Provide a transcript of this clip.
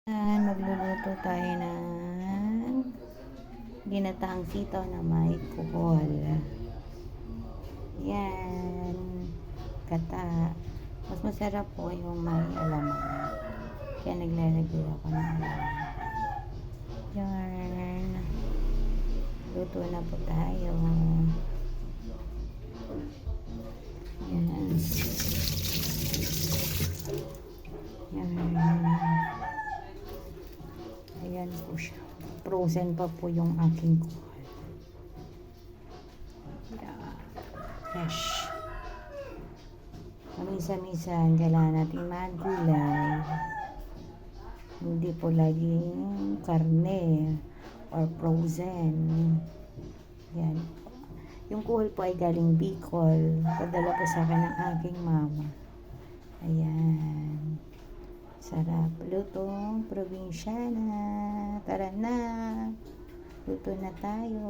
Magluluto tayo ng ginataang sitaw na may kuhol. Yan. Gata. Mas masarap po yung may alaman. Kaya naglalagay ako ng alaman. Yan. Luto na po tayo. Yan. Yan. Ayan po siya. Frozen pa po yung aking kuhol. Yeah. Fresh. Kamisa-misan, kailangan natin maggulay. Hindi po laging karne or frozen. Yan. Yung kuhol po ay galing Bicol. Padala po sa akin ng aking mama. Ayan. Sarap. Lutong probinsyana. Tara na. Luto na tayo.